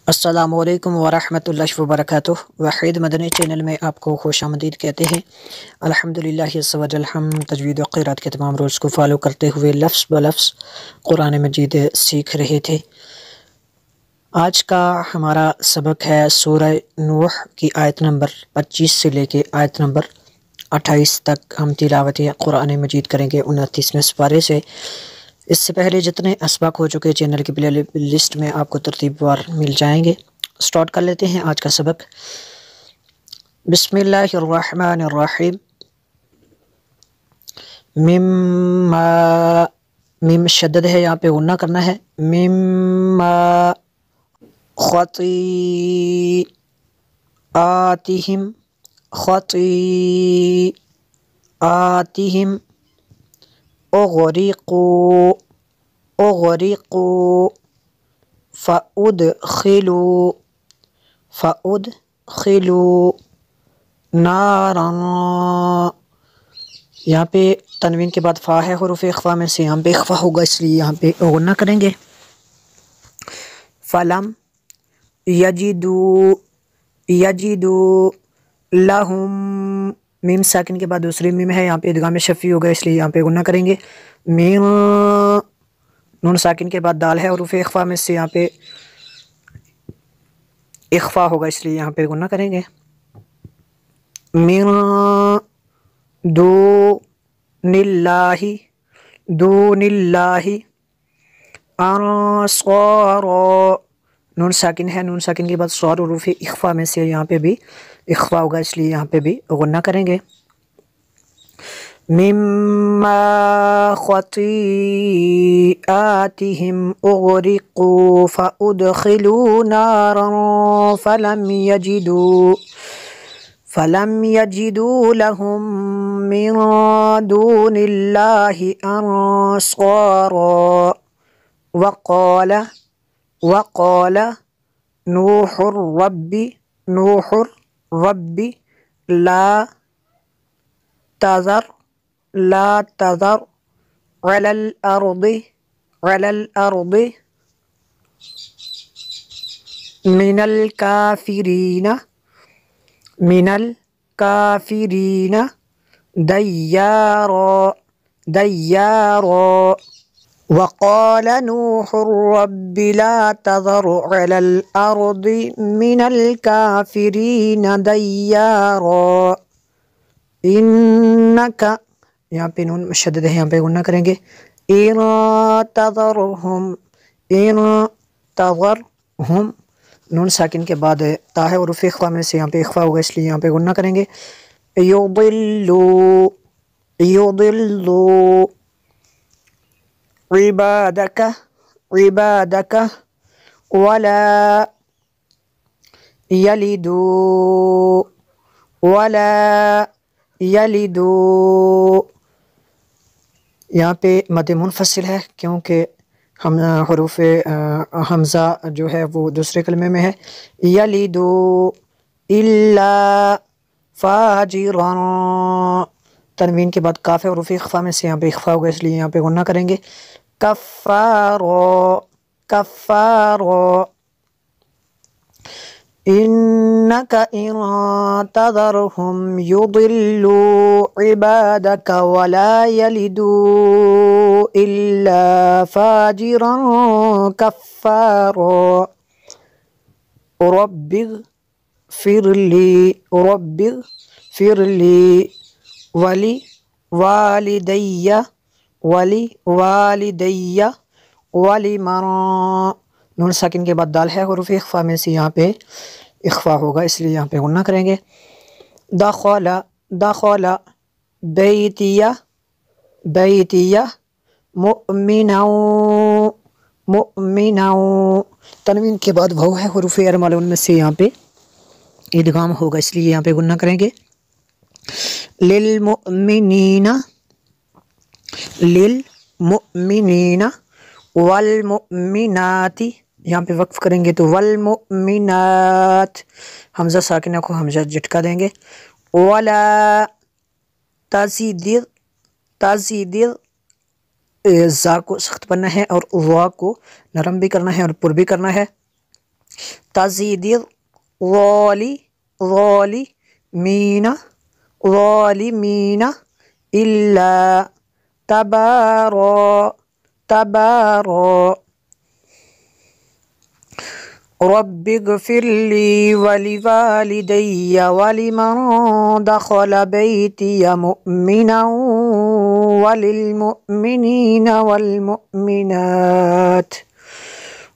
السلام علیکم ورحمۃ اللہ وبرکاتہ۔ وحید مدنی چینل میں آپ کو خوش آمدید کہتے ہیں۔ الحمدللہ عز و جل، ہم تجوید و قرات کے تمام رولز کو فالو کرتے ہوئے لفظ بلفظ قرآن مجید سیکھ رہے تھے۔ آج کا ہمارا سبق ہے سورہ نوح کی آیت نمبر 25 سے لے کے آیت نمبر 28 تک ہم تلاوت قرآن مجید کریں گے 29ویں سپارے سے۔ اس سے پہلے جتنے اسباق ہو چکے چینل کی پلے لسٹ میں آپ کو ترتیب وار مل جائیں گے۔ سٹارٹ کر لیتے ہیں آج کا سبق۔ بسم اللہ الرحمن الرحیم۔ مما، میم شدد ہے، یہاں پہ غنہ کرنا ہے۔ مما خطیئاتہم، خطیئاتہم، اغرقوا، اغرقوا، فادخلوا، فادخلوا نارا، یہاں پہ تنوین کے بعد فا ہے، حروف اخفا میں سے یہاں پہ اخفا ہوگا، اس لیے یہاں پہ غنہ کریں گے۔ فلم یجدوا، یجدوا لہم، میم ساکن کے بعد دوسری میم ہے، یہاں پہ ادغام شفی ہوگا، اس لیے یہاں پہ غنہ کریں گے۔ میم، نون ساکن کے بعد دال ہے، حروف اخفا میں سے یہاں پہ اخفا ہوگا، اس لیے یہاں پہ غنہ کریں گے۔ من دون اللہ، دون اللہ، انصارا، نون ساکن ہے، نون ساکن کے بعد صاد حروف اخفا میں سے یہاں پہ بھی اخفا ہوگا، اس لیے یہاں پہ بھی غنہ کریں گے۔ مما خطیئاتہم اغرقوا فادخلوا نارا فلم یجدوا لهم من دون اللہ انصارا، وقال نوح رب لا تذر على الأرض من الكافرين ديارا، وقال نوح رب لا تذر على الأرض من الكافرين ديارا إنك، یہاں پہ نون مشدد ہے، یہاں پہ غنہ کریں گے۔ ان تذرہم، نون ساکن کے بعد تا ہے، حروف اخفا میں سے یہاں پہ اخفا ہوگا، اس لیے یہاں پہ غنہ کریں گے۔ یضلوا عبادک ولا یلدوا، یہاں پہ مد منفصل ہے کیونکہ ہم حروف حمزہ جو ہے وہ دوسرے کلمے میں ہے۔ یلدوا الا فاجرا، تنوین کے بعد کاف ہے، حروف اخفا میں سے یہاں پہ اخفا ہوگا، اس لیے یہاں پہ غنہ کریں گے۔ کفارا إنك إن تذرهم يضلوا عبادك ولا يلدوا إلا فاجرا كفارا، رب اغفر لي ولوالدي ولمن، نون ساکن کے بعد دال ہے، حروف اخفا میں سے یہاں پہ اخفا ہوگا، اس لیے یہاں پہ غنہ کریں گے۔ دخل بیتیہ مؤمنا، تنوین کے بعد واو ہے، حروف ارملون میں سے یہاں پہ ادغام ہوگا، اس لیے یہاں پہ غنہ کریں گے۔ للمؤمنین والمؤمنات، یہاں پہ وقف کریں گے تو والمؤمنات، حمزہ ساکنہ کو حمزہ جھٹکا دیں گے۔ ولا تزید زا کو سخت بننا ہے اور وا کو نرم بھی کرنا ہے اور پر بھی کرنا ہے۔ تزيد ظالمين إلا تبارا رب اغفر لي ولوالدي ولمن دخل بيتي مؤمنا وللمؤمنين والمؤمنات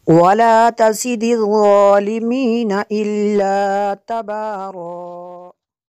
ولا تزد الظالمين إلا تبارا.